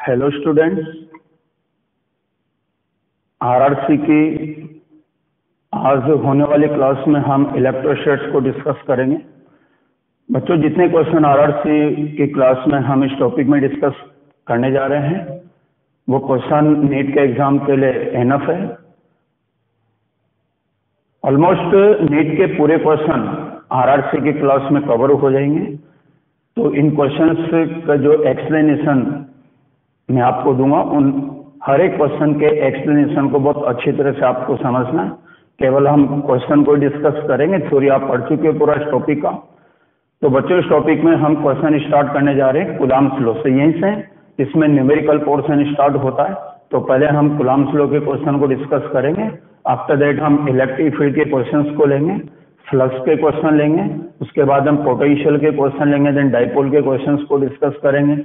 Hello students, RRC की आज होने वाली क्लास में हम इलेक्ट्रोस्टैट्स को डिस्कस करेंगे। बच्चों, जितने क्वेश्चन आरआरसी की क्लास में हम इस टॉपिक में डिस्कस करने जा रहे हैं वो क्वेश्चन नीट के एग्जाम के लिए एनफ है। ऑलमोस्ट नीट के पूरे क्वेश्चन आरआरसी की क्लास में कवर हो जाएंगे, तो इन क्वेश्चंस का जो एक्सप्लेनेशन मैं आपको दूंगा उन हर एक क्वेश्चन के एक्सप्लेनेशन को बहुत अच्छी तरह से आपको समझना है। केवल हम क्वेश्चन को डिस्कस करेंगे, थ्योरी आप पढ़ चुके हो पूरा इस टॉपिक का। तो बच्चों, इस टॉपिक में हम क्वेश्चन स्टार्ट करने जा रहे हैं कूलम्ब्स लॉ से। यहीं से इसमें न्यूमेरिकल पोर्शन स्टार्ट होता है। तो पहले हम कूलम्ब्स लॉ के क्वेश्चन को डिस्कस करेंगे। आफ्टर दैट हम इलेक्ट्रिक फील्ड के क्वेश्चंस को लेंगे, फ्लक्स के क्वेश्चन लेंगे, उसके बाद हम पोटेंशियल के क्वेश्चन लेंगे, देन डाइपोल के क्वेश्चंस को डिस्कस करेंगे।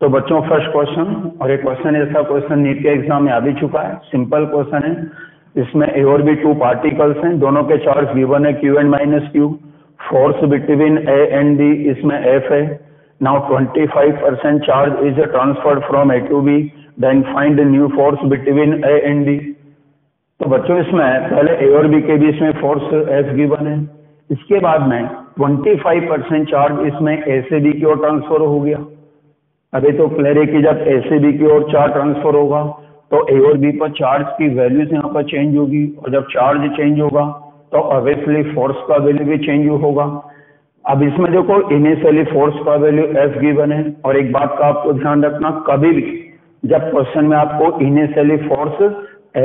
तो बच्चों, फर्स्ट क्वेश्चन, और एक क्वेश्चन ऐसा क्वेश्चन नीट के एग्जाम में आ भी चुका है, सिंपल क्वेश्चन है। इसमें ए और बी टू पार्टिकल्स हैं, दोनों के चार्ज गिवन है Q and minus Q। Force between A and B इसमें F है। Now 25% charge is transferred from A to B, then find new force between A and B। तो बच्चों, इसमें पहले A और B के बीच में फोर्स F गिवन है। इसके बाद में 25% चार्ज इसमें A से B की ओर ट्रांसफर हो गया। अभी तो क्लियर है कि जब A से B की ओर चार्ज ट्रांसफर होगा तो A और B पर चार्ज की वैल्यूज यहाँ पर चेंज होगी, और जब चार्ज चेंज होगा तो ऑब्वियसली फोर्स का वैल्यू भी चेंज होगा। अब इसमें देखो, इनिशियली फोर्स का वैल्यू F गिवन है, और एक बात का आपको ध्यान रखना, कभी भी जब क्वेश्चन में आपको इनिशियली फोर्स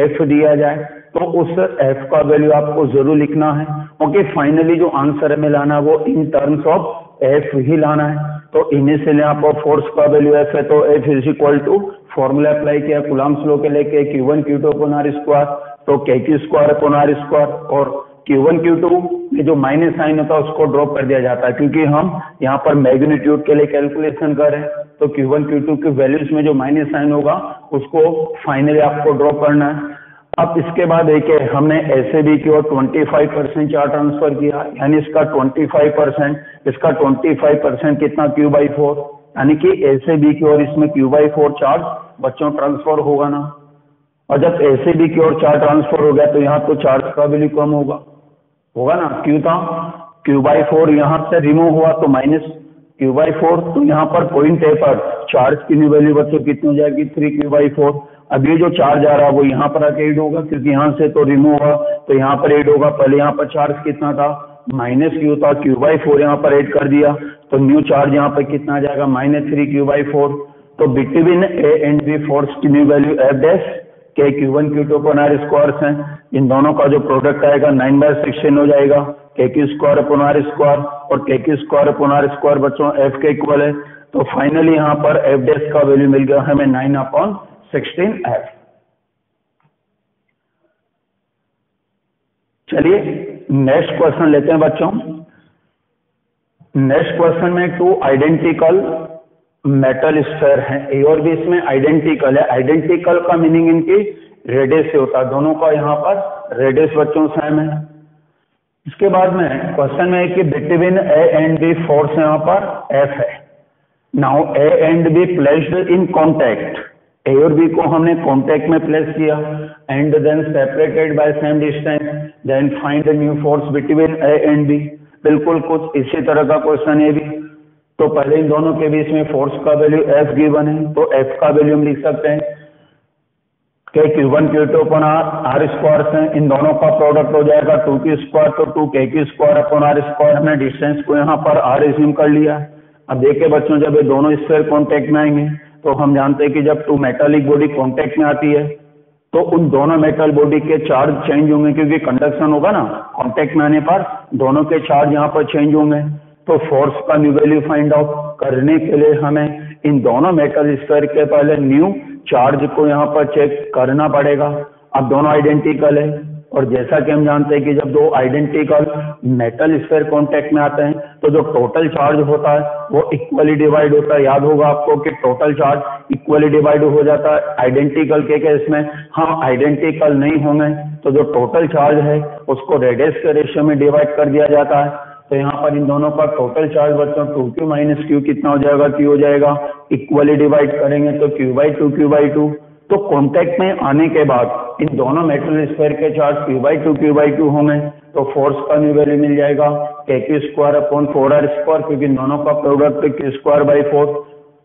F दिया जाए तो उस F का वैल्यू आपको जरूर लिखना है। ओके, फाइनली जो आंसर में लाना है वो इन टर्म्स ऑफ F ही लाना है। तो इनिशियली यहाँ पर फोर्स का वैल्यू F है, तो F is equal to formula apply किया कूलम्ब्स लॉ के लेके Q1 Q2 upon R square, तो KQ square upon R square, और Q1 Q2 में जो माइनस साइन होता है उसको ड्रॉप कर दिया जाता है, क्योंकि हम यहाँ पर मैग्नीट्यूड के लिए कैलकुलेशन कर रहे हैं। तो Q1 Q2 की वैल्यूज में जो माइनस साइन होगा उसको फाइनली आपको ड्रॉप करना है। अब इसके बाद देखिए, हमने A से B की ओर 25% चार्ज ट्रांसफर किया, यानी इसका 25%, इसका 25% कितना Q/4, यानी कि A से B की ओर इसमें Q/4 चार्ज बच्चों ट्रांसफर होगा ना। और जब A से B की ओर चार्ज ट्रांसफर हो गया तो यहाँ तो चार्ज का वैल्यू कम होगा ना। Q था, Q/4 यहाँ से रिमूव हुआ तो माइनस Q/4, तो यहाँ पर पॉइंट ए पर चार्ज की वैल्यू बच्चों कितनी हो जाएगी, 3Q/4। अब ये जो चार्ज आ रहा है वो यहाँ पर आके ऐड होगा, क्योंकि यहाँ से तो रिमूव हुआ तो यहाँ पर ऐड होगा। पहले यहाँ पर चार्ज कितना था, माइनस Q था, Q/4 यहाँ पर ऐड कर दिया तो न्यू चार्ज यहाँ पर कितना आ जाएगा, -3Q/4। तो between A and B force की न्यू वैल्यू F डैश के Q1 Q2 upon R square है। इन दोनों का जो प्रोडक्ट आएगा 9/16 हो जाएगा, KQ square upon R square, और KQ square upon R square बच्चों F के इक्वल है। तो फाइनली यहाँ पर F डैश का वैल्यू मिल गया हमें 9/16F। चलिए नेक्स्ट क्वेश्चन लेते हैं बच्चों। नेक्स्ट क्वेश्चन में टू आइडेंटिकल मेटल स्फीयर है, A और B इसमें आइडेंटिकल है। आइडेंटिकल का मीनिंग इनकी रेडियस से होता है, दोनों का यहाँ पर रेडियस बच्चों सेम है। इसके बाद में क्वेश्चन में है कि between A and B force यहाँ पर F है। Now A and B placed in contact, A और B को हमने कॉन्टैक्ट में प्लेस किया, and then separated by same distance, then find new force between A and B। बिल्कुल कुछ इसी तरह का क्वेश्चन है भी। तो पहले इन दोनों के बीच में फोर्स का वैल्यू F गिवन है, तो F का वैल्यू हम लिख सकते हैं कि Q1 Q2 upon R square है। इन दोनों का प्रोडक्ट हो जाएगा 2Q स्क्वायर, तो 2KQ square upon R square. हमने डिस्टेंस को यहाँ पर R एज्यूम कर लिया। अब देखिए बच्चों, जब ये दोनों स्फीयर कॉन्टैक्ट में आएंगे तो हम जानते हैं कि जब टू मेटालिक बॉडी कॉन्टैक्ट में आती है तो उन दोनों मेटल बॉडी के चार्ज चेंज होंगे, क्योंकि कंडक्शन होगा ना, कॉन्टैक्ट में आने पर दोनों के चार्ज यहाँ पर चेंज होंगे। तो फोर्स का न्यू वैल्यू फाइंड आउट करने के लिए हमें इन दोनों मेटल स्फीयर के पहले न्यू चार्ज को यहाँ पर चेक करना पड़ेगा। अब दोनों आइडेंटिकल है, और जैसा कि हम जानते हैं कि जब दो आइडेंटिकल मेटल स्फीयर कांटेक्ट में आते हैं तो जो टोटल चार्ज होता है वो इक्वली डिवाइड होता है। याद होगा आपको कि टोटल चार्ज इक्वली डिवाइड हो जाता है। आइडेंटिकल के केस में हम आइडेंटिकल नहीं होंगे तो जो टोटल चार्ज है उसको रेडियस के रेशियो में डिवाइड कर दिया जाता है। तो यहाँ पर इन दोनों का टोटल चार्ज बच्चों 2q माइनस क्यू कितना हो जाएगा, q हो जाएगा, इक्वली डिवाइड करेंगे तो q/2 तो कांटेक्ट में आने के बाद इन दोनों मेटल स्फीयर के चार्ज q/2 होंगे, तो फोर्स का न्यू वैल्यू मिल जाएगा kq²/4r², क्योंकि दोनों का प्रोडक्ट q²/4।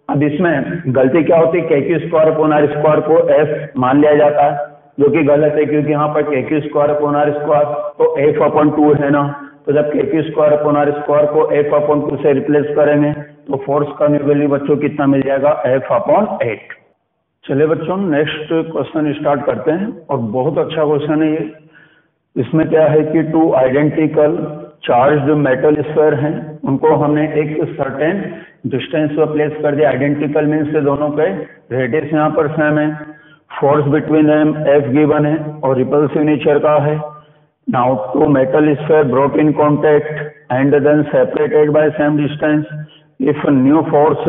अब इसमें गलती क्या होती है, kq²/r² को f मान लिया जाता है, जो कि गलत है, क्योंकि यहाँ पर kq²/r² तो f/2 है ना, तो जब kq²/r² को f/2 से रिप्लेस करेंगे तो फोर्स का न्यू वैल्यू बच्चों कितना मिल जाएगा, f/8। चलिए बच्चों नेक्स्ट क्वेश्चन स्टार्ट करते हैं, और बहुत अच्छा क्वेश्चन है ये। इसमें क्या है कि 2 आइडेंटिकल चार्ज्ड मेटल स्फीयर हैं, उनको हमने एक सर्टेन डिस्टेंस पर प्लेस कर दिया। आइडेंटिकल मीन्स से दोनों के रेडियस यहाँ पर सेम है, force between them F given है और रिपल्सिव नेचर का है। Now 2 metal sphere brought in contact and then separated by same distance, if new force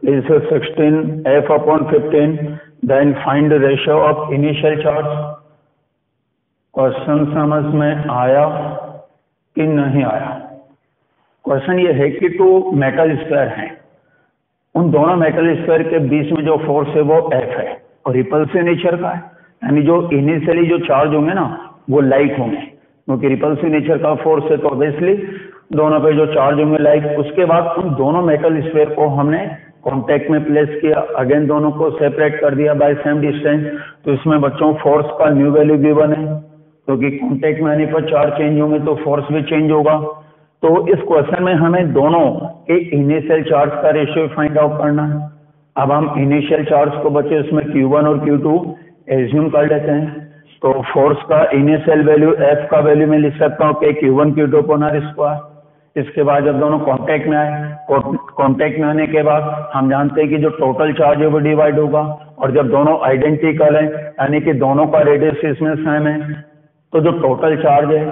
is 16 F/15, then find the ratio of initial charge। Question समझ में आया कि नहीं आया? क्वेश्चन ये है कि 2 मेटल स्फीयर हैं, उन दोनों मेटल स्फीयर के बीच में जो फोर्स है वो F है और रिपल्सिव नेचर का है, यानी जो इनिशियली जो चार्ज होंगे ना वो लाइट होंगे, क्योंकि रिपल्सिव नेचर का फोर्स है तो ऑब्वियसली दोनों पे जो चार्ज होंगे लाइट। उसके बाद उन दोनों मेटल स्फीयर को हमने कांटेक्ट में प्लेस किया, अगेन दोनों को सेपरेट कर दिया बाय सेम डिस्टेंस, तो इसमें बच्चों फोर्स का न्यू वैल्यू गिवन है, क्योंकि कांटेक्ट में आने पर चार्ज चेंज होंगे तो फोर्स भी चेंज होगा। तो इस क्वेश्चन में हमें दोनों के इनिशियल चार्ज का रेशियो फाइंड आउट करना है। अब हम इनिशियल चार्ज को बच्चे इसमें Q1 और Q2 एज्यूम कर लेते हैं, तो फोर्स का इनिशियल वैल्यू F का वैल्यू मैं लिख सकता हूँ कि Q1 Q2/r²। इसके बाद जब दोनों कांटेक्ट में आए, कांटेक्ट में आने के बाद हम जानते हैं कि जो टोटल चार्ज है वो डिवाइड होगा, और जब दोनों आइडेंटिकल है यानी कि दोनों का रेडियस इसमें सेम है, तो जो टोटल चार्ज है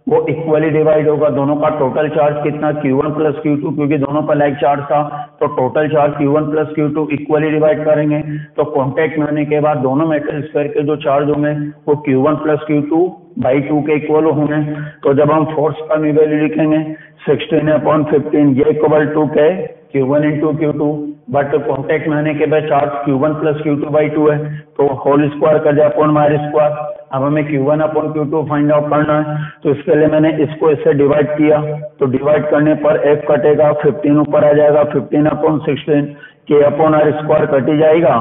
वो इक्वली डिवाइड होगा। दोनों का टोटल चार्ज कितना, Q1 + Q2, क्योंकि दोनों पर लाइक चार्ज था, तो total charge Q1 + Q2 equally divide करेंगे, तो कांटेक्ट में आने के बाद दोनों मेटल स्फीयर के जो चार्ज होंगे वो Q1 + Q2/2 के इक्वल होंगे। तो जब हम फोर्स का न्यू वैल्यू लिखेंगे 16/15, ये इक्वल टू के Q1 × Q2, बट कांटेक्ट में आने के बाद चार्ज Q1 + Q2/2 है, तो होल स्क्वायर कर दिया अपॉन मार स्क्वायर। अब हमें Q1/Q2 फाइंड आउट करना है, तो इसके लिए मैंने इसको इससे डिवाइड किया, तो डिवाइड करने पर F कटेगा, 15 ऊपर आ जाएगा, 15/16 K/r² कट ही जाएगा,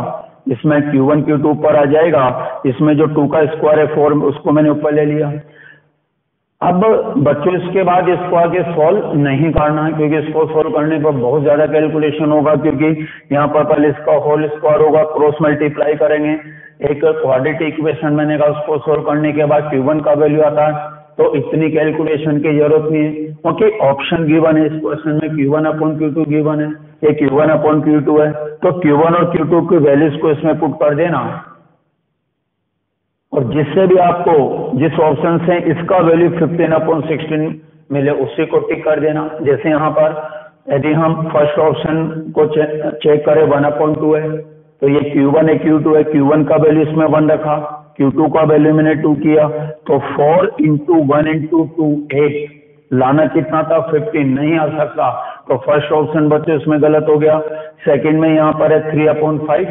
इसमें Q1 Q2 ऊपर आ जाएगा, इसमें जो 2 का स्क्वायर है 4 उसको मैंने ऊपर ले लिया। अब बच्चों इसके बाद इसको आगे सॉल्व नहीं करना है, क्योंकि इसको सॉल्व करने पर बहुत ज्यादा कैलकुलेशन होगा, क्योंकि यहाँ पर पहले इसका होल स्क्वायर होगा, क्रॉस मल्टीप्लाई करेंगे, एक क्वाड्रेटिक इक्वेशन बनेगा, उसको सॉल्व करने के बाद Q1 का वैल्यू आता है, तो इतनी कैलकुलेशन की जरूरत नहीं है, क्योंकि ऑप्शन गिवन है इस क्वेश्चन में, Q1/Q2 गिवन है, ये Q1/Q2 है, तो Q1 और Q2 की वैल्यूज को इसमें पुट कर देना, और जिससे भी आपको जिस ऑप्शन से इसका वैल्यू 15/16 मिले उसी को टिक कर देना। जैसे यहाँ पर यदि हम फर्स्ट ऑप्शन को चेक करें 1/2 है, तो ये Q1 है Q2 है, Q1 का वैल्यू इसमें 1 रखा, Q2 का वैल्यू मैंने 2 किया, तो 4 × 1 × 2 8 लाना कितना था, 15 नहीं आ सकता, तो फर्स्ट ऑप्शन बच्चे उसमें गलत हो गया। सेकंड में यहाँ पर है 3/5,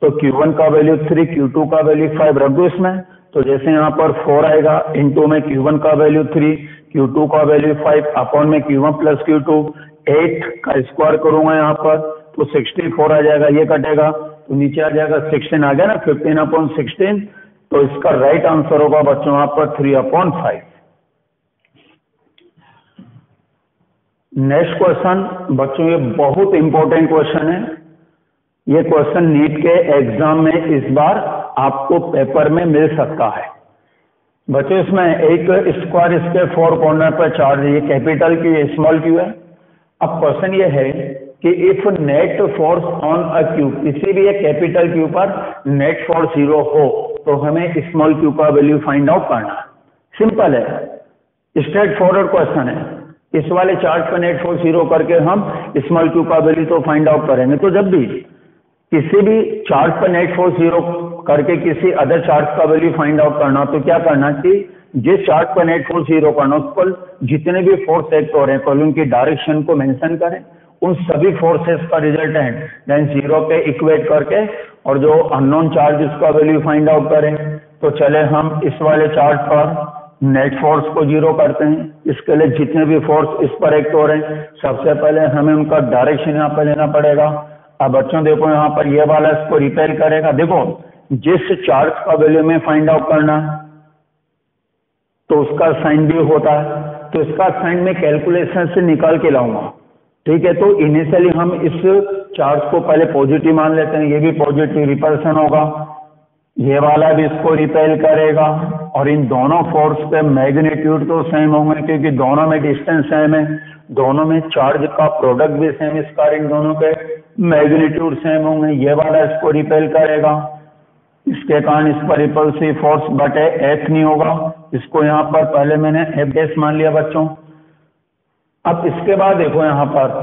तो Q1 का वैल्यू 3, Q2 का वैल्यू 5 रख दो इसमें, तो जैसे यहाँ पर 4 आएगा, इंटू में Q1 का वैल्यू 3, Q2 का वैल्यू 5, अपॉन में Q1 + Q2 8 का स्क्वायर करूंगा यहाँ पर, तो 64 आ जाएगा, ये कटेगा तो नीचे आ जाएगा 16 आ गया ना, 15/16, तो इसका राइट आंसर होगा बच्चों यहाँ पर 3/5। नेक्स्ट क्वेश्चन बच्चों, ये बहुत इंपॉर्टेंट क्वेश्चन है, ये क्वेश्चन नीट के एग्जाम में इस बार आपको पेपर में मिल सकता है। बच्चों इसमें एक स्क्वायर इसके 4 कॉर्नर पर चार्ज है, ये कैपिटल क्यू है, स्मॉल क्यू है। अब क्वेश्चन ये है कि if net force on a Q, किसी भी एक कैपिटल क्यू पर नेट फोर्स 0 हो, तो हमें स्मॉल क्यू का वैल्यू फाइंड आउट करना है। सिंपल है, स्ट्रेट फॉरवर्ड क्वेश्चन है, इस वाले चार्ज पर नेट फोर्स 0 करके हम स्मॉल क्यू का वैल्यू तो फाइंड आउट करेंगे। तो जब भी किसी भी चार्ज पर नेट फोर्स 0 करके किसी अदर चार्ज का वैल्यू फाइंड आउट करना, तो क्या करना कि जिस चार्ट पर नेट फोर्स 0 करना, उस पर जितने भी फोर्स एक्ट हो रहे हैं पहले उनकी डायरेक्शन को मेंशन करें, उन सभी फोर्सेस का रिजल्टेंट देन 0 पे इक्वेट करके और जो अननोन चार्जेस का वैल्यू फाइंड आउट करें। तो चले हम इस वाले चार्ट पर नेट फोर्स को 0 करते हैं। इसके लिए जितने भी फोर्स इस पर एक्ट हो रहे हैं सबसे पहले हमें उनका डायरेक्शन यहाँ पर लेना पड़ेगा। अब बच्चों देखो यहाँ पर ये वाला इसको रिपेल करेगा। देखो जिस चार्ज का वैल्यू में फाइंड आउट करना है तो उसका साइन भी होता है, तो इसका साइन मैं कैलकुलेशन से निकाल के लाऊंगा। ठीक है, तो इनिशियली हम इस चार्ज को पहले पॉजिटिव मान लेते हैं, ये भी पॉजिटिव रिपल्सन होगा, ये वाला भी इसको रिपेल करेगा और इन दोनों फोर्स पे मैग्नीट्यूड तो सेम होंगे क्योंकि दोनों में डिस्टेंस सेम है, दोनों में चार्ज का प्रोडक्ट भी सेम, इस कारण इन दोनों के मैग्नीट्यूड सेम होंगे। ये वाला इसको रिपेल करेगा, इसके कारण इस पर रिपल्सिव फोर्स बटे एफ नहीं होगा, इसको यहाँ पर पहले मैंने एफ डैश मान लिया बच्चों। अब इसके बाद देखो यहाँ पर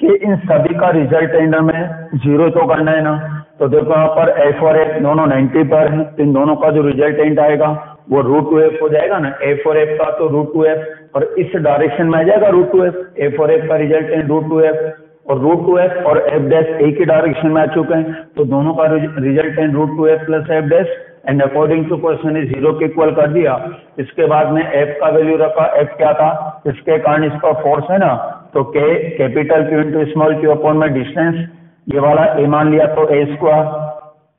कि इन सभी का रिजल्टेंट में 0 तो करना है ना, तो देखो यहाँ पर एफ और एफ दोनों 90 पर है, तो इन दोनों का जो रिजल्टेंट आएगा वो √2f हो जाएगा ना, एफ और एफ का तो √2f और इस डायरेक्शन में आ जाएगा √2f, एफ और एफ का रिजल्टेंट √2f और √2f और एफ डैश एक ही डायरेक्शन में आ चुके हैं, तो दोनों का resultant √2f plus F dash and according to question is 0 के इक्वल कर दिया। इसके बाद में एफ का वैल्यू रखा, एफ क्या था, इसके कारण इसका फोर्स है ना, तो के capital Q into small Q upon में डिस्टेंस, ये वाला ए मान लिया तो ए स्क्वायर,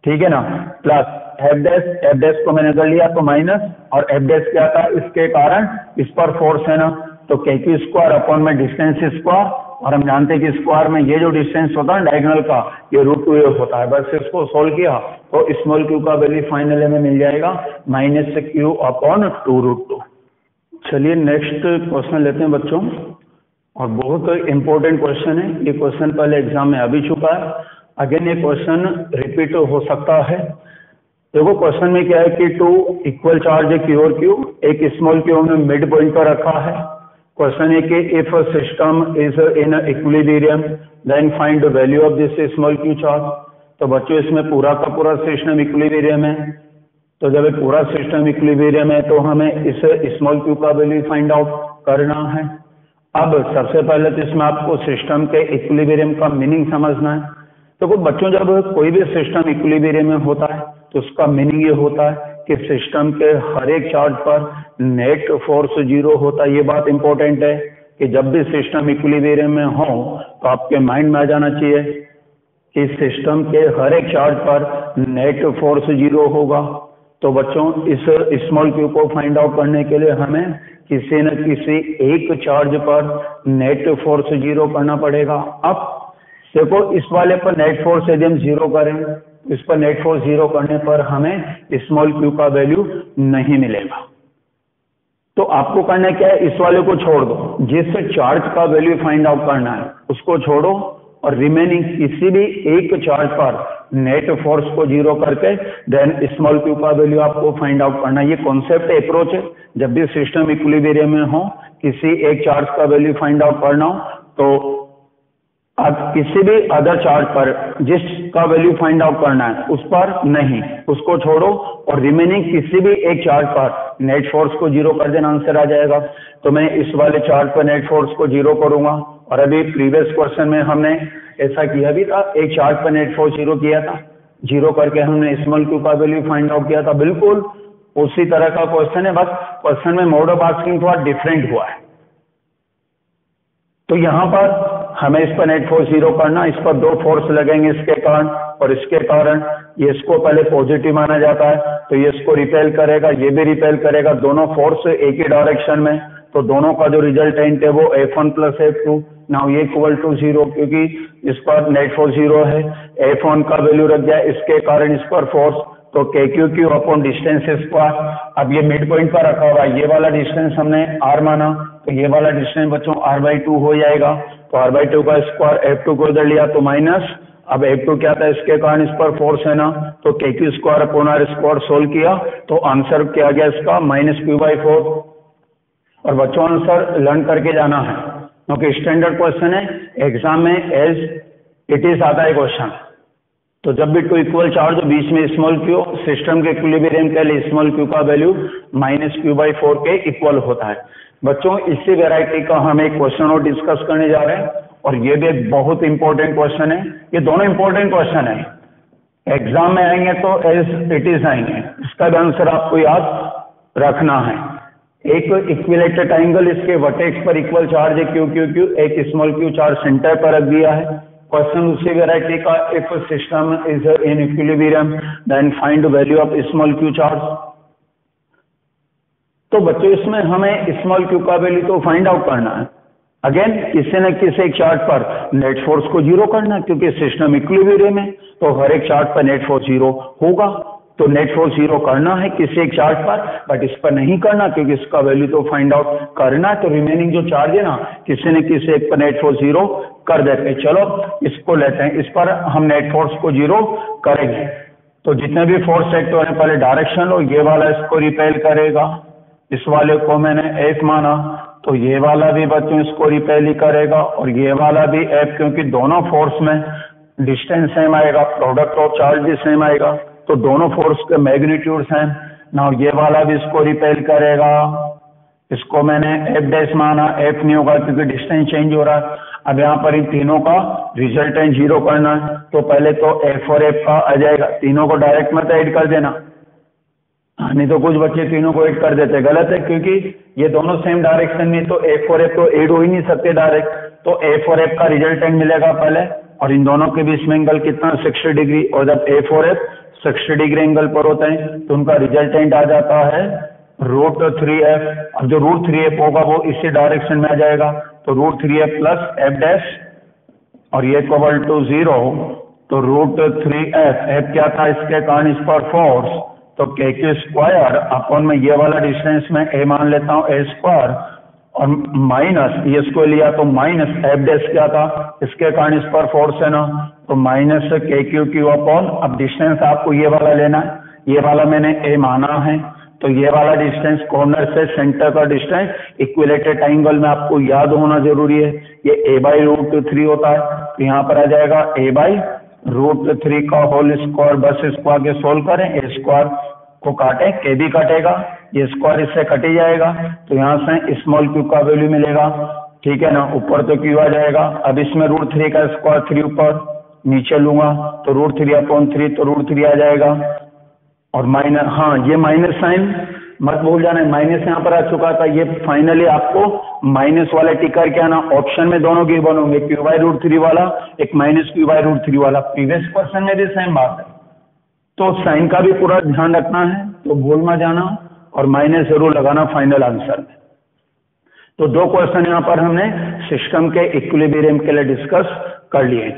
ठीक है ना, प्लस एफ डैश को मैंने कर लिया तो माइनस, और एफ डैश क्या था, इसके कारण इस पर फोर्स है ना, तो के क्यू स्क्वायर अपॉन में डिस्टेंस स्क्वायर, और हम जानते हैं कि स्क्वायर में ये जो डिस्टेंस होता है डायगोनल का ये √2f होता है। बस इसको सोल्व किया तो स्मॉल क्यू का वैल्यू फाइनल में मिल जाएगा -q अपॉन 2√2। चलिए नेक्स्ट क्वेश्चन लेते हैं बच्चों, और बहुत इंपॉर्टेंट क्वेश्चन है। ये क्वेश्चन पहले एग्जाम में आ भी चुका है, अगेन ये क्वेश्चन रिपीट हो सकता है। देखो क्वेश्चन में क्या है कि 2 इक्वल चार्ज है Q और Q, एक स्मॉल क्यू हमने मिड पॉइंट पर रखा है। क्वेश्चन है कि if system is in equilibrium then find the value of this small q charge. तो बच्चों इसमें पूरा का पूरा सिस्टम इक्विलिब्रियम है, तो जब ये पूरा सिस्टम इक्विलिब्रियम है तो हमें इस स्मॉल क्यू का वैल्यू फाइंड आउट करना है। अब सबसे पहले तो इसमें आपको सिस्टम के इक्विलिब्रियम का मीनिंग समझना है। तो बच्चों जब कोई भी सिस्टम इक्विलिब्रियम में होता है तो उसका मीनिंग ये होता है कि सिस्टम के हर एक चार्ज पर नेट फोर्स 0 होता है। ये बात इंपॉर्टेंट है कि जब भी सिस्टम इक्विलिब्रियम में हो तो आपके माइंड में आ जाना चाहिए कि सिस्टम के हर एक चार्ज पर नेट फोर्स 0 होगा। तो बच्चों इस स्मॉल क्यू को फाइंड आउट करने के लिए हमें किसी न किसी एक चार्ज पर नेट फोर्स 0 करना पड़ेगा। अब देखो इस वाले पर नेट फोर्स यदि हम 0 करें, इस पर नेट फोर्स 0 करने पर हमें स्मॉल क्यू का वैल्यू नहीं मिलेगा। तो आपको करना क्या है, इस वाले को छोड़ दो, जिस चार्ज का वैल्यू फाइंड आउट करना है उसको छोड़ो और रिमेनिंग किसी भी एक चार्ज पर नेट फोर्स को 0 करके देन स्मॉल क्यू का वैल्यू आपको फाइंड आउट करना है। ये कॉन्सेप्ट अप्रोच है। जब भी सिस्टम इक्विलिब्रियम में हो, किसी एक चार्ज का वैल्यू फाइंड आउट करना हो, तो अब किसी भी अदर चार्ज पर जिसका वैल्यू फाइंड आउट करना है उस पर नहीं, उसको छोड़ो और रिमेनिंग किसी भी एक चार्ज पर नेट फोर्स को 0 कर देना, आंसर आ जाएगा। तो मैं इस वाले चार्ज पर नेट फोर्स को 0 करूंगा, और अभी प्रीवियस क्वेश्चन में हमने ऐसा किया भी था, एक चार्ज पर नेट फोर्स 0 किया था, 0 करके हमने स्मॉल क्यू का वैल्यू फाइंड आउट किया था। बिल्कुल उसी तरह का क्वेश्चन है, बस क्वेश्चन में मोड ऑफ आस्किंग थोड़ा डिफरेंट हुआ है। तो यहाँ पर हमें इस पर नेट फोर्स 0 करना, इस पर 2 फोर्स लगेंगे इसके कारण और इसके कारण, ये इसको पहले पॉजिटिव माना जाता है तो ये इसको रिपेल करेगा, ये भी रिपेल करेगा, दोनों फोर्स एक ही डायरेक्शन में, तो दोनों का जो रिजल्टेंट है वो F1 प्लस F2 नाउ ये इक्वल टू 0, क्योंकि इस पर नेट फोर्स 0 है, F1 का वैल्यू रख गया, इसके कारण इस पर फोर्स, तो KQ अपॉन डिस्टेंस स्क्वायर। अब ये मिड पॉइंट पर रखा हुआ है, ये वाला डिस्टेंस हमने R माना, तो ये वाला डिस्टेंस बच्चों R/2 हो जाएगा, तो R/2 का स्क्वायर F2 को इधर लिया तो माइनस, अब F2 क्या था, इसके कारण इस पर फोर्स है ना, तो KQ square upon R square solve किया तो आंसर क्या गया इसका -Q/4। और बच्चों आंसर लर्न करके जाना है क्योंकि स्टैंडर्ड क्वेश्चन है, एग्जाम में एज इट इज आता है क्वेश्चन। तो जब भी टू इक्वल चार्ज हो बीच में स्मॉल क्यू, सिस्टम के इक्विलिब्रियम के लिए स्मॉल क्यू का वैल्यू -q/4 के इक्वल होता है। बच्चों इसी वैरायटी का हम एक क्वेश्चन और डिस्कस करने जा रहे हैं, और ये भी एक बहुत इंपॉर्टेंट क्वेश्चन है। ये दोनों इंपॉर्टेंट क्वेश्चन है, एग्जाम में आएंगे तो एज इट इज आएंगे, इसका भी आंसर आपको याद रखना है। एक इक्विलेटरल ट्रायंगल, इसके वर्टेक्स पर इक्वल चार्ज है क्यू क्यू क्यू, एक स्मॉल क्यू चार्ज सेंटर पर रख दिया है। क्वेश्चन उसी वैरायटी का, if system is in equilibrium then find value of small q charge. तो बच्चों इसमें हमें स्मॉल क्यू का वैल्यू तो फाइंड आउट करना है। अगेन किसी न किसी एक चार्ट पर नेट फोर्स को जीरो करना है, क्योंकि सिस्टम इक्विलिब्रियम है तो हर एक चार्ट पर नेट फोर्स जीरो होगा। तो नेट फोर्स जीरो करना है किसी एक चार्ट पर, बट इस पर नहीं करना क्योंकि इसका वैल्यू तो फाइंड आउट करना है। तो रिमेनिंग जो चार्ज है ना, किसी न किसी एक पर नेट फोर्स जीरो कर देते हैं। चलो इसको लेते हैं, इस पर हम नेट फोर्स को जीरो करेंगे। तो जितने भी फोर्स एक्ट हो रहे हैं पहले डायरेक्शन लो, ये वाला इसको रिपेल करेगा, इस वाले को मैंने F माना, तो ये वाला भी बच्चों इसको रिपेल ही करेगा, और ये वाला भी F, क्योंकि दोनों फोर्स में डिस्टेंस सेम आएगा, प्रोडक्ट ऑफ चार्ज भी सेम आएगा, तो दोनों फोर्स के मैग्नीट्यूड सेम। ना ये वाला भी इसको रिपेल करेगा, इसको मैंने F' माना, F नहीं होगा क्योंकि डिस्टेंस चेंज हो रहा है। अब यहाँ पर इन तीनों का रिजल्टेंट जीरो करना है, तो पहले तो F और F का आ जाएगा, तीनों को डायरेक्ट मत ऐड कर देना, नहीं तो कुछ बच्चे तीनों को ऐड कर देते, गलत है, क्योंकि ये दोनों सेम डायरेक्शन में, तो F और F तो ऐड हो ही नहीं सकते डायरेक्ट। तो F और F का रिजल्टेंट मिलेगा पहले, और इन दोनों के बीच में एंगल कितना 60 डिग्री, और जब F और F 60 डिग्री एंगल पर होते हैं तो उनका रिजल्टेंट आ जाता है √3f। अब जो √3f होगा वो इसी डायरेक्शन में आ जाएगा, तो √3f प्लस F', और ये इक्वल टू 0, तो √3f, F क्या था इसके कारण इस पर फोर्स, तो KQ² अपॉन में ये वाला डिस्टेंस में A मान लेता हूँ A², और माइनस ये इसको लिया तो माइनस F' क्या था, इसके कारण इस पर फोर्स है ना, तो माइनस KQ अपॉन, अब डिस्टेंस आपको ये वाला लेना है, ये वाला मैंने A माना है, तो ये वाला डिस्टेंस कॉर्नर से सेंटर का डिस्टेंस इक्विलेटरल ट्रायंगल में आपको याद होना जरूरी है, ये A/√3 होता है। तो यहाँ पर आ जाएगा A/√3 का होल स्क्वायर, बस इसको आगे सोल्व करें, A² को काटें, K भी कटेगा, ये स्क्वायर इससे कट ही जाएगा, तो यहाँ से स्मॉल क्यू का वैल्यू मिलेगा, ठीक है ना, ऊपर तो क्यू आ जाएगा। अब इसमें √3 का स्क्वायर 3 ऊपर नीचे लूंगा, तो √3/3, तो √3 आ जाएगा, और माइनस, हाँ ये माइनस साइन मत भूल जाना, माइनस यहाँ पर आ चुका था, ये फाइनली आपको माइनस वाला टिकर क्या ना, ऑप्शन में दोनों गिवन होंगे, q/√3 वाला, एक -q/√3 वाला, प्रीवियस क्वेश्चन में भी सेम बात है। तो साइन का भी पूरा ध्यान रखना है, तो भूल मत जाना, और माइनस जरूर लगाना फाइनल आंसर में। तो दो क्वेश्चन यहाँ पर हमने सिस्टम के इक्विलिब्रियम के लिए डिस्कस कर लिए।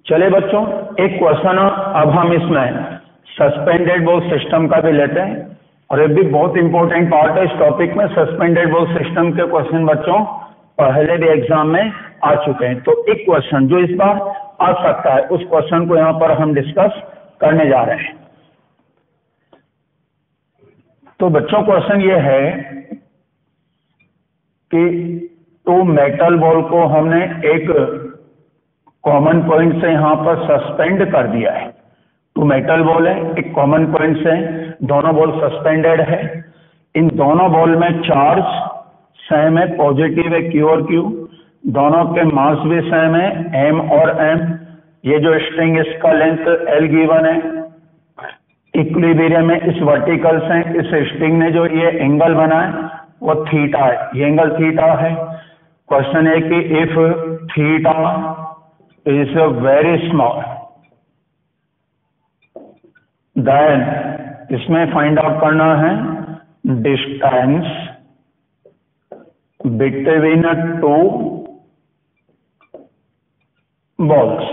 चले बच्चों एक क्वेश्चन अब हम इसमें सस्पेंडेड बॉल सिस्टम का भी लेते हैं, और ये भी बहुत इंपॉर्टेंट पार्ट है इस टॉपिक में। सस्पेंडेड बॉल सिस्टम के क्वेश्चन बच्चों पहले भी एग्जाम में आ चुके हैं, तो एक क्वेश्चन जो इस बार आ सकता है उस क्वेश्चन को यहाँ पर हम डिस्कस करने जा रहे हैं। तो बच्चों क्वेश्चन ये है कि टू मेटल बॉल को हमने एक कॉमन पॉइंट से यहाँ पर सस्पेंड कर दिया है। टू मेटल बॉल है, एक कॉमन पॉइंट से दोनों बॉल सस्पेंडेड है। इन दोनों बॉल में चार्ज सेम है, पॉजिटिव है Q और Q, दोनों के मास भी सेम है M और M। ये जो स्ट्रिंग इसका लेंथ L गिवन है, इक्विलिब्रियम में इस वर्टिकल से इस स्ट्रिंग ने जो ये एंगल बना है वो थीटा है, ये एंगल थीटा है। क्वेश्चन है कि if theta is very small then इसमें फाइंड आउट करना है distance between two balls.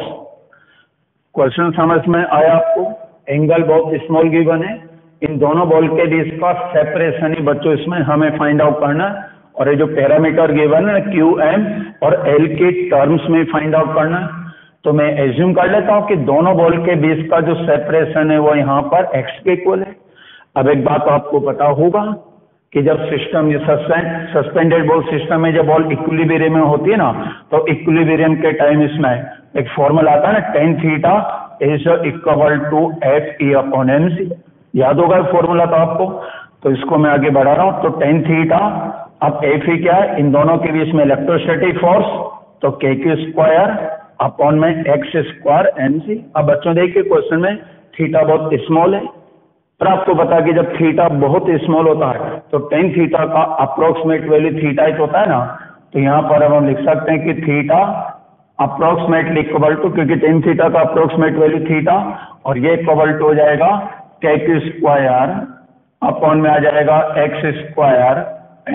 Question समझ में आया आपको? एंगल बहुत स्मॉल गिवन है, इन दोनों बॉल के बीच का सेपरेशन ही बच्चों इसमें हमें फाइंड आउट करना है, और ये जो पैरामीटर गिवन है Q M और L के टर्म्स में फाइंड आउट करना है। तो मैं एज्यूम कर लेता हूं कि दोनों बॉल के बीच का जो सेपरेशन है वो यहाँ पर x के इक्वल है। अब एक बात आपको पता होगा कि जब सिस्टम ये सस्पेंडेड बॉल सिस्टम में जब बॉल इक्विलिब्रियम में होती है ना, तो इक्विलिब्रियम के टाइम इसमें एक फॉर्मूला आता है ना tan theta is equal to F E upon M C. याद होगा फॉर्मूला तो आपको, तो इसको मैं आगे बढ़ा रहा हूं। तो टेन थीटा, अब एफ ई क्या है, इन दोनों के बीच में इलेक्ट्रोस्टैटिक फोर्स, तो के क्यू स्क्वायर अपॉन में एक्स स्क्वायर एम सी। अब बच्चों देखिए क्वेश्चन में थीटा बहुत स्मॉल है, पर आपको बता कि जब थीटा बहुत स्मॉल होता है तो टेन थीटा का अप्रोक्सीमेट वैल्यू थीटा ही होता है ना, तो यहाँ पर अब हम लिख सकते हैं कि थीटा अप्रोक्सीमेटली इक्वल टू, क्योंकि टेन थीटा का अप्रोक्सीमेट वैल्यू थीटा, और ये इक्वल टू हो जाएगा टेक स्क्वायर अपॉन में आ जाएगा एक्स स्क्वायर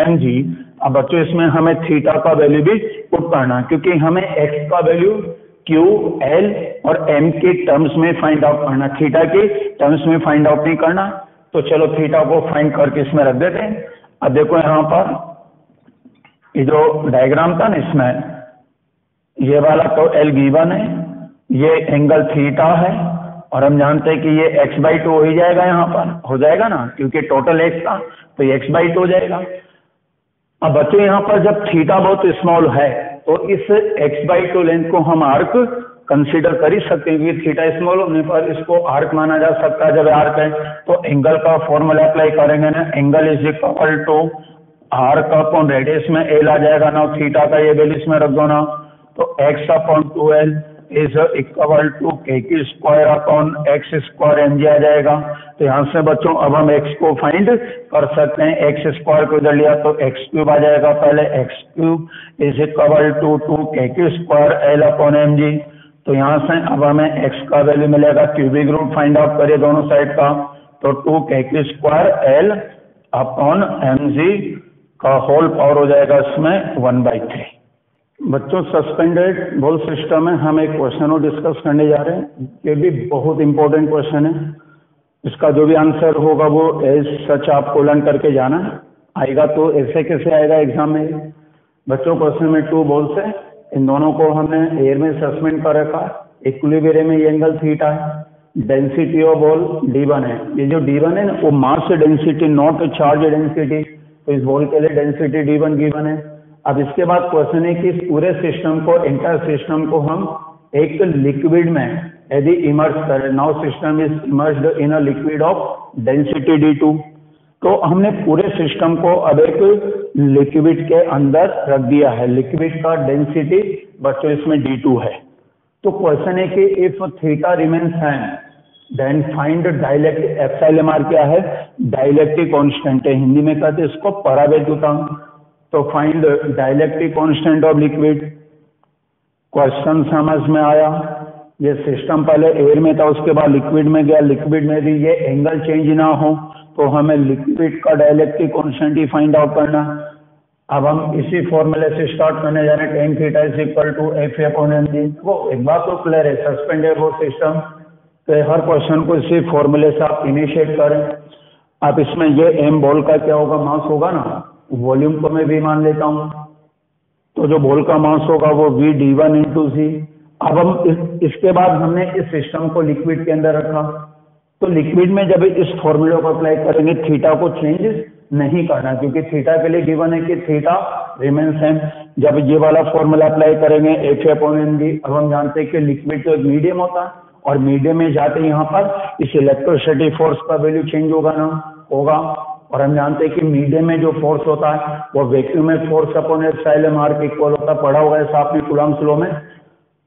एम जी। अब बच्चों इसमें हमें थीटा का वैल्यू भी पुट करना है, क्योंकि हमें एक्स का वैल्यू क्यू एल और एम के टर्म्स में फाइंड आउट करना, थीटा के टर्म्स में फाइंड आउट नहीं करना। तो चलो थीटा को फाइंड करके इसमें रख देते हैं। अब देखो यहाँ पर ये जो डायग्राम था ना, इसमें ये वाला तो एल गिवन है, ये एंगल थीटा है, और हम जानते हैं कि ये x/2 हो ही जाएगा, यहाँ पर हो जाएगा ना, क्योंकि टोटल x था तो ये x/2 हो जाएगा। अब बच्चों यहाँ पर जब थीटा बहुत स्मॉल है तो इस x/2 लेंथ को हम आर्क कंसीडर कर ही सकते हैं, क्योंकि थीटा स्मॉल होने पर इसको आर्क माना जा सकता है। जब आर्क है तो एंगल का फॉर्मूला अप्लाई करेंगे ना, angle is equal to arc upon radius में एल आ जाएगा ना, थीटा का ये वैल्यू इसमें रख दो ना, तो x upon 2l is equal to K Q square upon X square M G आ जाएगा। तो यहाँ से बच्चों अब हम x को फाइंड कर सकते हैं, एक्स स्क्वायर को इधर लिया तो एक्स क्यूब आ जाएगा, पहले X cube is equal to 2 के Q square L upon M G. तो यहाँ से अब हमें x का वैल्यू मिलेगा, क्यूबिक रूट फाइंड आउट करिए दोनों साइड का, तो 2 के Q square L upon M G का होल पावर हो जाएगा इसमें 1/3। बच्चों सस्पेंडेड बॉल सिस्टम में हम एक क्वेश्चन को डिस्कस करने जा रहे हैं, ये भी बहुत इंपॉर्टेंट क्वेश्चन है। इसका जो भी आंसर होगा वो एज सच आपको लर्न करके जाना है, आएगा तो ऐसे कैसे आएगा एग्जाम में। बच्चों क्वेश्चन में 2 बॉल्स है, इन दोनों को हमने एयर में सस्पेंड कर रखा है, इक्विलिब्रियम में ये एंगल थीटा है, डेंसिटी ऑफ बॉल d1 है। ये जो d1 है ना वो mass density not charge density, तो इस बॉल के लिए डेंसिटी d1 गिवन है। अब इसके बाद क्वेश्चन है कि इस पूरे सिस्टम को, इंटर सिस्टम को हम एक लिक्विड में यदि इमर्ज करें, now system is emerged in a liquid of density d2, तो हमने पूरे सिस्टम को अब एक लिक्विड के अंदर रख दिया है, लिक्विड का डेंसिटी बच्चों इसमें d2 है। तो क्वेश्चन है कि if theta remains same then find dielectric, epsilon R क्या है, डाइलेक्ट्रिक कांस्टेंट है, हिंदी में कहते हैं इसको परावैद्युतांक। तो find dielectric constant of liquid. Question समझ में आया। ये सिस्टम पहले एयर में था, उसके बाद लिक्विड में गया, लिक्विड में भी ये एंगल चेंज ना हो, तो हमें लिक्विड का डाइलेक्ट्रिक कांस्टेंट ही फाइंड आउट करना। अब हम इसी फॉर्मूले से स्टार्ट करने जा रहे हैं, tan theta is equal to F upon M G. वो एक बात तो क्लियर है, सस्पेंडेड वो सिस्टम, तो हर क्वेश्चन को इसी फॉर्मूले से आप इनिशिएट करें। अब इसमें ये एम बॉल का क्या होगा, मास होगा ना, वॉल्यूम को मैं भी मान लेता हूं, तो जो बॉल का मास होगा वो v d1 इंटू सी। अब हम इसके बाद हमने इस सिस्टम को लिक्विड के अंदर रखा, तो लिक्विड में जब इस फॉर्मूले को अप्लाई करेंगे थीटा को चेंज नहीं करना, क्योंकि थीटा के लिए गिवन है कि थीटा रिमेन सेम। जब ये वाला फॉर्मूला अप्लाई करेंगे एफ अपॉन एम डी, अब हम जानते हैं कि लिक्विड तो एक मीडियम होता है, और मीडियम में जाते यहाँ पर इस इलेक्ट्रोस्टैटिक फोर्स का वैल्यू चेंज होगा ना, होगा। और हम जानते हैं कि मीडियम में जो फोर्स होता है वो वैक्यूम में फोर्स अपॉन एप्सिलॉन आर के इक्वल होता है, पढ़ा होगा ऐसा आपने कूलम्ब्स लॉ में।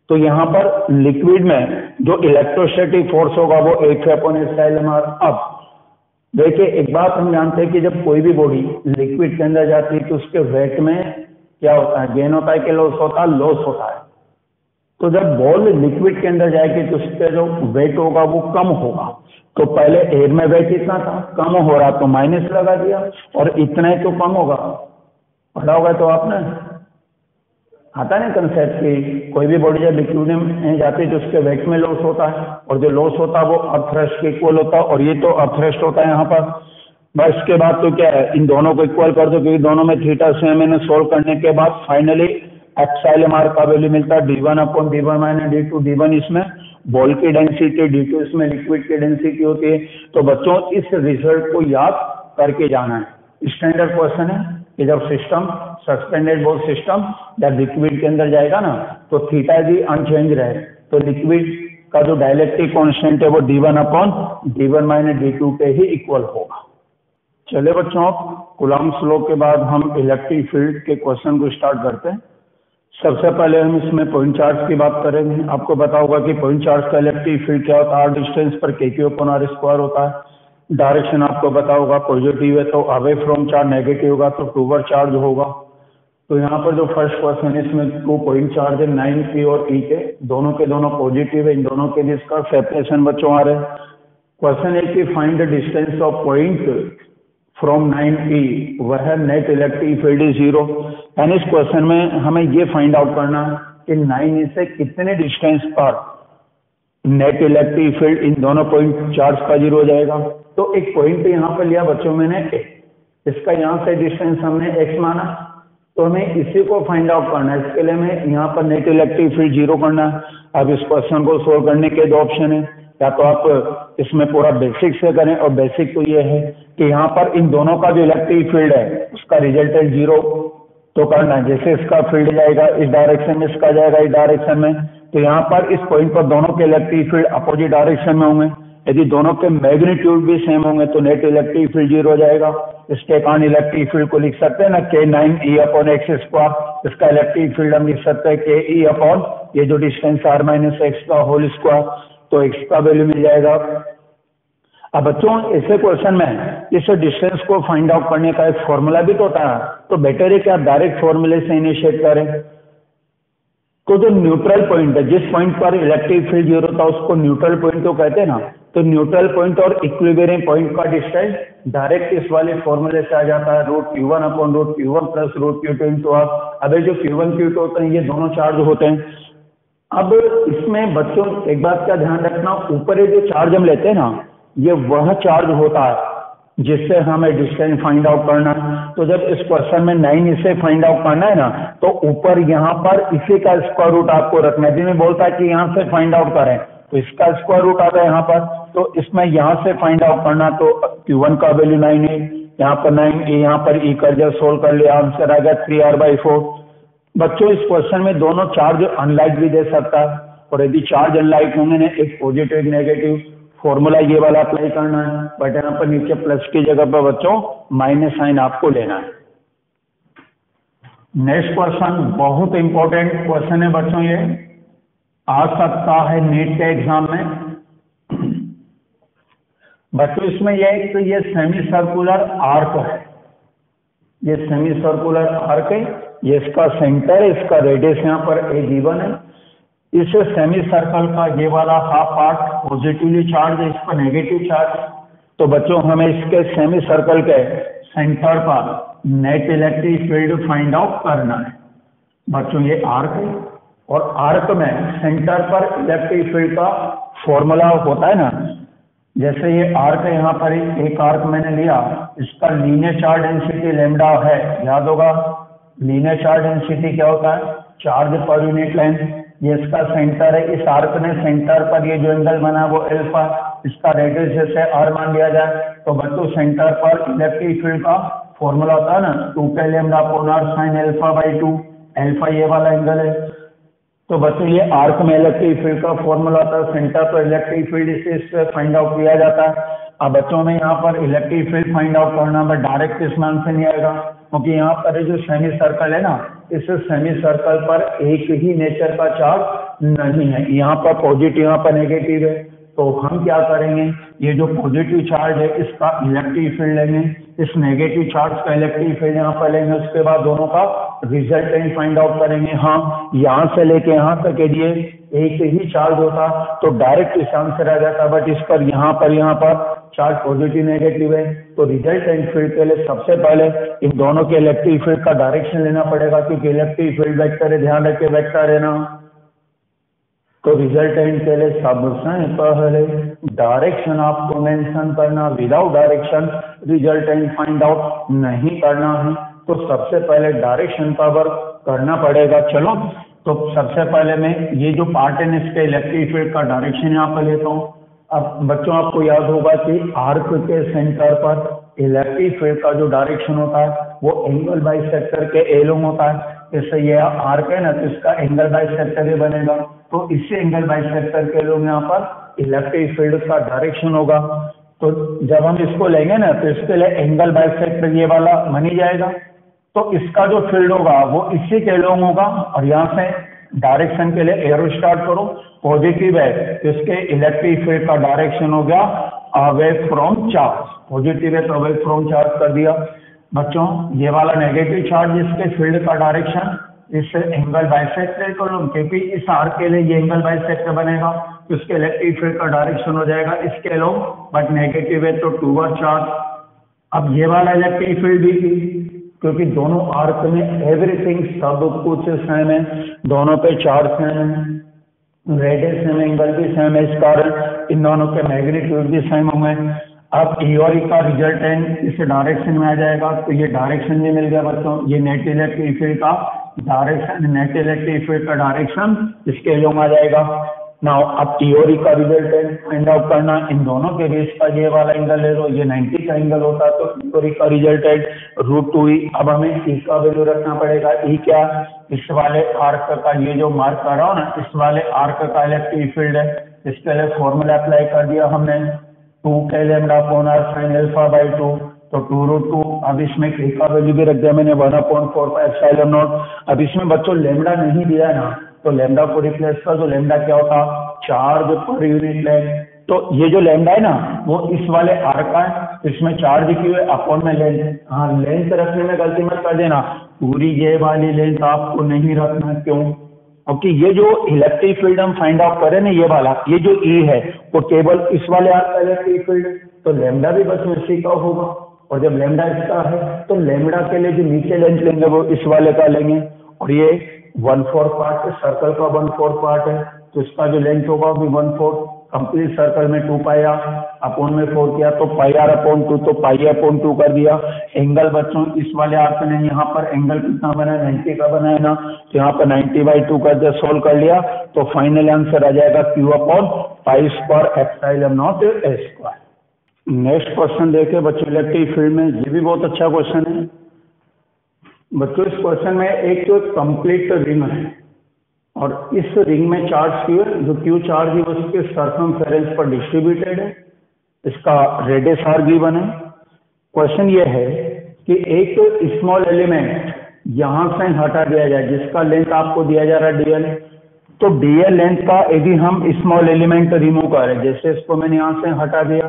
तो यहाँ पर लिक्विड में जो इलेक्ट्रोस्टैटिक फोर्स होगा वो एफ अपॉन एप्सिलॉन आर। अब देखिए एक बात हम जानते हैं कि जब कोई भी बॉडी लिक्विड के अंदर जाती है तो उसके वेट में क्या होता है, गेन होता है कि लॉस होता है, लॉस होता है। तो जब बॉल लिक्विड के अंदर जाएगी तो उसका जो वेट होगा वो कम होगा। तो पहले एयर में वेट इतना था, कम हो रहा तो माइनस लगा दिया, और इतना ही तो कम होगा, पढ़ा होगा तो आपने, आता नहीं कंसेप्ट कि कोई भी बॉडी जब लिक्विड में जाती है तो उसके वेट में लॉस होता है, और जो लॉस होता है वो अपथ्रस्ट के इक्वल होता है, और ये तो अपथ्रस्ट होता है यहाँ पर। बस इसके बाद तो क्या है, इन दोनों को इक्वल कर दो, क्योंकि दोनों में थीटा सेम है। सोल्व करने के बाद फाइनली एप्सिलॉन आर का वैल्यू मिलता है d1 upon d1 minus d2। d1 इसमें बॉल की डेंसिटी, d2 इसमें लिक्विड की डेंसिटी होती है। तो बच्चों इस रिजल्ट को याद करके जाना है। स्टैंडर्ड क्वेश्चन है कि जब सिस्टम सस्पेंडेड बॉल सिस्टम जब लिक्विड के अंदर जाएगा ना तो थीटा भी अनचेंज रहे, तो लिक्विड का जो डाइलेक्ट्रिक कांस्टेंट है वो d1 upon d1 minus d2 के ही इक्वल होगा। चले बच्चों, अब कूलॉम्स लॉ के बाद हम इलेक्ट्रिक फील्ड के क्वेश्चन को स्टार्ट करते हैं। सबसे पहले हम इसमें पॉइंट चार्ज की बात करेंगे। आपको पता होगा कि पॉइंट चार्ज का इलेक्ट्रिक फील्ड क्या होता है, डिस्टेंस पर KQ अपॉन r स्क्वायर होता है। डायरेक्शन आपको पता होगा, पॉजिटिव है तो अवे फ्रॉम चार्ज, नेगेटिव होगा तो टूवर्ड चार्ज होगा। तो यहाँ पर जो फर्स्ट क्वेश्चन है इसमें 2 पॉइंट चार्ज है 9P और E के दोनों पॉजिटिव है। इन दोनों के बीच का सेपरेशन बच्चों आ रहे हैं। क्वेश्चन है कि find the distance of point from 9P वह नेट इलेक्ट्रिक फील्ड इज 0। यानी इस क्वेश्चन में हमें ये फाइंड आउट करना है कि 9E से कितने डिस्टेंस पर नेट इलेक्ट्रिक फील्ड इन दोनों पॉइंट चार्ज का 0 हो जाएगा। तो एक पॉइंट यहाँ पर लिया बच्चों मैंने A, इसका यहाँ से डिस्टेंस हमने x माना, तो हमें इसी को फाइंड आउट करना है। इसके लिए हमें यहाँ पर नेट इलेक्ट्रिक फील्ड 0 करना है। अब इस क्वेश्चन को सोल्व करने के 2 ऑप्शन है, या तो आप इसमें पूरा बेसिक से करें, और बेसिक तो ये है कि यहाँ पर इन दोनों का जो इलेक्ट्रिक फील्ड है उसका रिजल्टेंट 0 तो करना है। जैसे इसका फील्ड जाएगा इस डायरेक्शन में, इसका जाएगा इस डायरेक्शन में, तो यहाँ पर इस पॉइंट पर दोनों के इलेक्ट्रिक फील्ड अपोजिट डायरेक्शन में होंगे। यदि दोनों के मैग्नीट्यूड भी सेम होंगे तो नेट इलेक्ट्रिक फील्ड 0 हो जाएगा। इसके कारण इलेक्ट्रिक फील्ड को लिख सकते हैं ना K9E अपॉन x स्क्वायर। इसका इलेक्ट्रिक फील्ड हम लिख सकते हैं KE अपॉन ये जो डिस्टेंस r माइनस x का होल स्क्वायर, तो x का वैल्यू मिल जाएगा। अब बच्चों ऐसे क्वेश्चन में इस डिस्टेंस को फाइंड आउट करने का एक फॉर्मूला भी तो होता है, तो बेटर है कि आप डायरेक्ट फॉर्मूले से इनिशिएट करें। तो जो न्यूट्रल पॉइंट है, जिस पॉइंट पर इलेक्ट्रिक फील्ड 0 होता है उसको न्यूट्रल पॉइंट तो कहते हैं ना। तो न्यूट्रल पॉइंट और इक्विलिब्रियम पॉइंट का डिस्टेंस डायरेक्ट इस वाले फॉर्मूले से आ जाता है, √Q1 upon √Q1 plus √Q2 into r। अब ये जो Q1 Q2 होते हैं ये दोनों चार्ज होते हैं। अब इसमें बच्चों एक बात का ध्यान रखना, ऊपर ये जो चार्ज हम लेते हैं ना, ये वह चार्ज होता है जिससे हमें डिस्टेंस फाइंड आउट करना है। तो जब इस क्वेश्चन में 9 इसे फाइंड आउट करना है ना, तो ऊपर यहाँ पर इसी का स्क्वायर रूट आपको रखना है। जिन्हें बोलता है कि यहाँ से फाइंड आउट करें तो इसका स्क्वायर रूट आता है यहाँ पर, तो इसमें यहाँ से फाइंड आउट करना, तो Q1 का वैल्यू 9 है, यहाँ पर 9 यहाँ पर E कर जब सोल्व कर लिया आंसर आ गया 3r/4। बच्चों इस क्वेश्चन में दोनों चार्ज अनलाइक भी दे सकता है, और यदि चार्ज अनलाइक होंगे ना, एक पॉजिटिव एक नेगेटिव, फॉर्मूला ये वाला अप्लाई करना है। बट यहाँ पर नीचे प्लस की जगह पर बच्चों माइनस साइन आपको लेना है। नेक्स्ट क्वेश्चन बहुत इंपॉर्टेंट क्वेश्चन है बच्चों, ये आ सकता है नीट के एग्जाम में। बच्चों इसमें यह है कि ये सेमी सर्कुलर आर्क है, ये सेमी सर्कुलर आर्क है, ये इसका सेंटर है, इसका रेडियस यहाँ पर a(g1) है। इस सेमी सर्कल का ये वाला हाफ पार्ट पॉजिटिवली चार्ज है, इस पर नेगेटिव चार्ज। तो बच्चों हमें इसके सेमी सर्कल के सेंटर पर net electric field find out करना है। बच्चों ये आर्क है, और आर्क में सेंटर पर इलेक्ट्रिक फील्ड का फॉर्मूला होता है ना। जैसे ये आर्क है, यहाँ पर एक आर्क मैंने लिया, इसका लीनियर चार्ज डेंसिटी लैम्डा है, याद होगा। लीनियर चार्ज डेंसिटी क्या होता है, चार्ज पर यूनिट लेंथ। ये इसका सेंटर है, इस आर्क में सेंटर पर ये जो एंगल बना वो अल्फा, इसका रेडियस जैसे r मान लिया जाए, तो बच्चों सेंटर पर इलेक्ट्रिक फील्ड का फॉर्मूला होता है ना 2π lambda upon r sin α/2। Alpha ये वाला एंगल है। तो बच्चों ये आर्क में इलेक्ट्रिक फील्ड का फॉर्मूला होता है, सेंटर पर इलेक्ट्रिक फील्ड इससे फाइंड आउट किया जाता है। अब बच्चों में यहाँ पर इलेक्ट्रिक फील्ड फाइंड आउट करना, बट डायरेक्ट इस मान से नहीं आएगा, क्योंकि यहाँ पर जो सेमी सर्कल है ना, इस सेमी सर्कल पर एक ही नेचर का चार्ज नहीं है। यहाँ पर पॉजिटिव, यहाँ पर नेगेटिव है। तो हम क्या करेंगे, ये जो पॉजिटिव चार्ज है इसका इलेक्ट्रिक फील्ड लेंगे, इस नेगेटिव चार्ज का इलेक्ट्रिक फील्ड यहाँ पर लेंगे, उसके बाद दोनों का रिजल्टेंट फाइंड आउट करेंगे। हाँ, यहाँ से लेके यहाँ तक के लिए एक ही चार्ज होता तो डायरेक्ट इस आंसर आ जाता, बट इस पर यहाँ पर चार्ज पॉजिटिव नेगेटिव है। तो रिजल्टेंट फील्ड के लिए सबसे पहले इन दोनों के इलेक्ट्रिक फील्ड का डायरेक्शन लेना पड़ेगा, क्योंकि इलेक्ट्रिक फील्ड वेक्टर है, ध्यान रखे वेक्टर है ना। तो रिजल्टेंट के लिए सबसे पहले डायरेक्शन आपको मेंशन करना, without direction resultant find out नहीं करना है। तो सबसे पहले डायरेक्शन का वर्क करना पड़ेगा। चलो, तो सबसे पहले मैं ये जो पार्ट है इसके इलेक्ट्रिक फील्ड का डायरेक्शन यहाँ पर लेता हूँ। अब बच्चों आपको याद होगा कि आर्क के सेंटर पर इलेक्ट्रिक फील्ड का जो डायरेक्शन होता है वो एंगल बाइसेक्टर के एलोंग होता है। जैसे ये आर्क है ना, तो इसका एंगल बाइसेक्टर ही बनेगा। तो इससे एंगल बाइसेक्टर के लोग यहाँ पर इलेक्ट्रिक फील्ड का डायरेक्शन होगा। तो जब हम इसको लेंगे ना तो इसके लिए एंगल बाइसेक्टर ये वाला बन ही जाएगा। तो इसका जो फील्ड होगा वो इसी के लोग होगा, और यहाँ से डायरेक्शन के लिए एरो स्टार्ट करो, पॉजिटिव है तो इसके इलेक्ट्रिक फील्ड का डायरेक्शन हो गया अवे फ्रॉम चार्ज, पॉजिटिव है तो अवे फ्रॉम चार्ज कर दिया। बच्चों ये वाला नेगेटिव चार्ज इसके फील्ड का डायरेक्शन इस एंगल बाइसेक्टर कर लो, क्योंकि इस आर के लिए ये एंगल बाइसेक्टर बनेगा तो इसके इलेक्ट्रिक फील्ड का डायरेक्शन हो जाएगा इसके लो, बट नेगेटिव है तो टूवर्ड चार्ज। अब ये वाला इलेक्ट्रिक फील्ड भी थी, क्योंकि दोनों आर्क में एवरीथिंग सब कुछ सेम है, दोनों पे चार्ज सेम है, रेडियस सेम, एंगल भी सेम है, इस कारण इन दोनों के मैग्नीट्यूड भी सेम होंगे। अब ई और ई का रिजल्टेंट इस डायरेक्शन में आ जाएगा, तो ये डायरेक्शन भी मिल गया बच्चों, ये नेट इलेक्ट्रिक फील्ड का डायरेक्शन, नेट इलेक्ट्रिक फील्ड का डायरेक्शन इसके लिए आ जाएगा। नाउ अब ई और ई का रिजल्टेंट फाइंड आउट करना, इन दोनों के बीच का ये वाला एंगल ले लो, ये 90 का एंगल होता तो ई और ई का रिजल्टेंट √2e। अब हमें ई का वैल्यू रखना पड़ेगा, ई क्या, इस वाले आर्क का, ये जो मार्क कर रहा हूँ ना, इस वाले आर्क का इलेक्ट्रिक फील्ड है, इसके लिए फॉर्मूला अप्लाई कर दिया हमने 2k lambda upon r sin alpha by 2, तो 2√2। अब इसमें k का वैल्यू भी रख दिया मैंने 1/4 एप्सिलॉन नॉट। अब इसमें बच्चों लैम्डा नहीं दिया है ना, तो लैम्डा को रिप्लेस कर दो, लैम्डा क्या होता, चार्ज पर यूनिट लेंथ। तो ये जो लैम्डा है ना वो इस वाले आर्क का है, इसमें चार्ज की हुए अपॉन में लेंथ, हाँ लेंथ रखने में गलती मत कर देना, पूरी ये वाली लेंथ आपको नहीं रखना। क्यों, क्योंकि ये जो इलेक्ट्रिक फील्ड हम फाइंड आउट करें ना, ये वाला, ये जो ई है वो केवल इस वाले आर्क का इलेक्ट्रिक फील्ड है, तो लैम्डा भी बस इसी का होगा। और जब लैम्डा इसका है तो लैम्डा के लिए जो नीचे लेंथ लेंगे वो इस वाले का लेंगे, और ये 1/4 पार्ट है, सर्कल का 1/4 पार्ट है, तो इसका जो लेंथ होगा वो भी 1/4, कंप्लीट सर्कल में 2πr अपॉन में 4 किया तो πr/2, तो π/2 कर दिया। एंगल बच्चों इस वाले आर्क ने यहाँ पर एंगल कितना बनाया, 90 का बनाया ना, तो यहाँ पर 90/2 कर दिया, सोल्व कर लिया, तो फाइनल आंसर आ जाएगा Q/π²ε0 A²। नेक्स्ट क्वेश्चन देखे बच्चों, इलेक्ट्रिक फील्ड में, ये भी बहुत अच्छा क्वेश्चन है बच्चों। इस क्वेश्चन में एक तो कंप्लीट रिंग है, और इस रिंग में चार्ज क्यू है, जो क्यू चार्ज है उसके सर्कमफेरेंस पर डिस्ट्रीब्यूटेड है, इसका रेडियस r गिवन है। क्वेश्चन ये है कि एक स्मॉल एलिमेंट यहां से हटा दिया जाए जिसका लेंथ आपको दिया जा रहा है dl, तो dl लेंथ का यदि हम स्मॉल एलिमेंट रिमूव करें, जैसे इसको मैंने यहां से हटा दिया,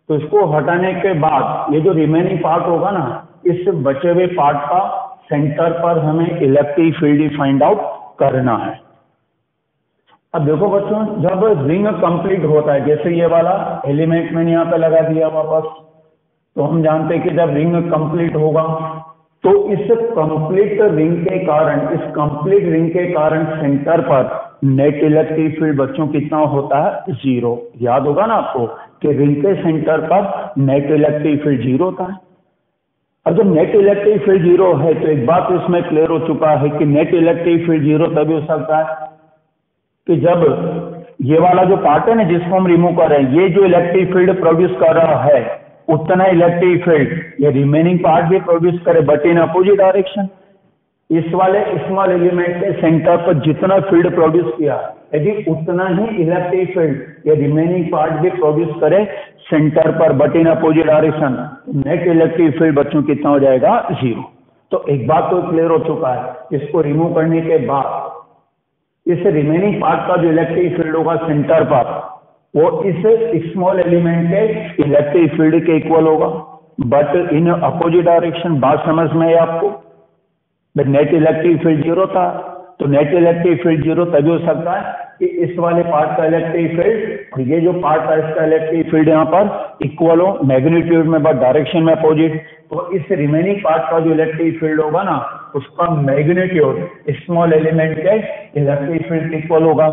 तो इसको हटाने के बाद ये जो रिमेनिंग पार्ट होगा ना, इस बचे हुए पार्ट का सेंटर पर हमें इलेक्ट्रिक फील्ड फाइंड आउट करना है। अब देखो बच्चों, जब रिंग कंप्लीट होता है, जैसे ये वाला एलिमेंट मैंने यहाँ पे लगा दिया वापस, तो हम जानते हैं कि जब रिंग कंप्लीट होगा तो इस कंप्लीट रिंग के कारण, इस कंप्लीट रिंग के कारण सेंटर पर नेट इलेक्ट्रिक फील्ड बच्चों कितना होता है, 0। याद होगा ना आपको कि रिंग के सेंटर पर नेट इलेक्ट्रिक फील्ड 0 होता है। अब जब नेट इलेक्ट्रिक फील्ड 0 है तो एक बात इसमें क्लियर हो चुका है कि नेट इलेक्ट्रिक फील्ड 0 तभी हो सकता है कि जब ये वाला जो पार्ट है ना जिसको हम रिमूव कर रहे हैं, ये जो इलेक्ट्रिक फील्ड प्रोड्यूस कर रहा है उतना इलेक्ट्रिक फील्ड ये रिमेनिंग पार्ट भी प्रोड्यूस करे, बट इन अपोजिट डायरेक्शन। इस वाले स्मॉल एलिमेंट के सेंटर पर जितना फील्ड प्रोड्यूस किया, यदि उतना ही इलेक्ट्रिक फील्ड ये रिमेनिंग पार्ट भी प्रोड्यूस करे सेंटर पर, but in opposite direction, net electric field बच्चों कितना हो जाएगा, 0। तो एक बात तो क्लियर हो चुका है, इसको रिमूव करने के बाद इस रिमेनिंग पार्ट का जो इलेक्ट्रिक फील्ड होगा सेंटर पर, वो इस स्मॉल एलिमेंट के इलेक्ट्रिक फील्ड के इक्वल होगा, बट इन अपोजिट डायरेक्शन। बात समझ में है आपको, नेट इलेक्ट्रिक फील्ड 0 था, तो नेट इलेक्ट्रिक फील्ड 0 तभी हो सकता है कि इस वाले पार्ट का इलेक्ट्रिक फील्ड और ये जो पार्ट है इसका इलेक्ट्रिक फील्ड यहाँ पर इक्वल हो, मैग्नीट्यूड में बट डायरेक्शन में अपोजिट। तो इस रिमेनिंग पार्ट का जो इलेक्ट्रिक फील्ड होगा ना उसका मैग्नीट्यूड स्मॉल एलिमेंट के इलेक्ट्रिक फील्ड इक्वल होगा।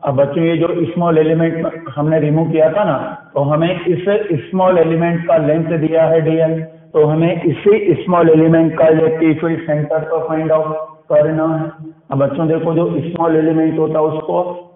अब बच्चों ये जो स्मॉल एलिमेंट हमने रिमूव किया था ना, तो हमें इस स्मॉल एलिमेंट का लेंथ दिया है dl, तो हमें इसी स्मॉल एलिमेंट का इलेक्ट्रिक फील्ड सेंटर पर फाइंड आउट करना है। अब बच्चों देखो, जो स्मॉल एलिमेंट होता है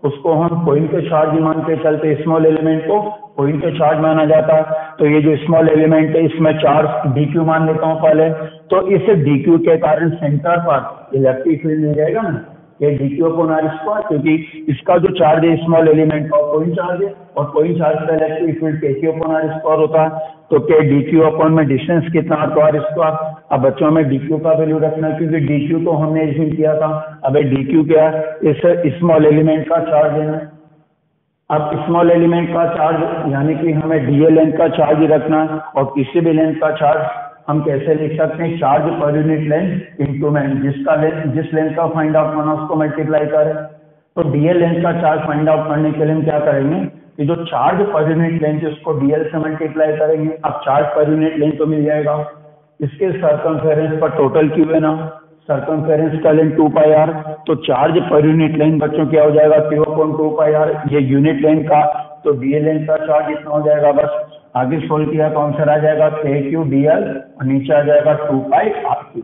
उसको हम पॉइंट के चार्ज मान के चलते, स्मॉल एलिमेंट को पॉइंट के चार्ज माना जाता है। तो ये जो स्मॉल एलिमेंट है इसमें चार्ज dq मान लेता हूँ पहले, तो इस dq के कारण सेंटर पर इलेक्ट्रिक फील्ड मिल जाएगा ना, K D Q upon R square, क्योंकि इसका जो चार्ज है स्मॉल एलिमेंट का पॉइंट चार्ज है और पॉइंट चार्ज का electric field K Q upon R square होता है। तो के डी क्यू अपॉन में डिस्टेंस कितना तो आर स्क्वायर। अब बच्चों में डी क्यू का वैल्यू रखना, क्योंकि डी क्यू तो हमने एज्यूम किया था। अब डी क्यू क्या है, इस स्मॉल एलिमेंट का चार्ज है। अब स्मॉल एलिमेंट का चार्ज यानी कि हमें डीए लेंथ का चार्ज ही रखना है, और किसी भी लेंथ का चार्ज हम कैसे लिख सकते हैं, charge per unit length into में जिस लेंथ का फाइंड आउट करना उसको मल्टीप्लाई करें। तो डीएल लेंथ का चार्ज फाइंड आउट करने के लिए हम क्या करेंगे कि जो चार्ज पर यूनिट लेंथ है उसको डीएल से मल्टीप्लाई करेंगे। अब चार्ज पर यूनिट लेंथ तो मिल जाएगा, इसके सर्कमफेरेंस पर टोटल क्यू है ना, सर्कमफेरेंस का लेंथ 2 पाई आर। तो चार्ज पर यूनिट लेंथ बच्चों क्या हो जाएगा, क्यू अपॉन 2 पाई आर, ये यूनिट लेंथ का। तो डीएल लेंथ का चार्ज इतना हो जाएगा। बस आगे सोल्व किया तो आंसर आ जाएगा के क्यू डीएल और नीचे आ जाएगा 2 पाई आर क्यू।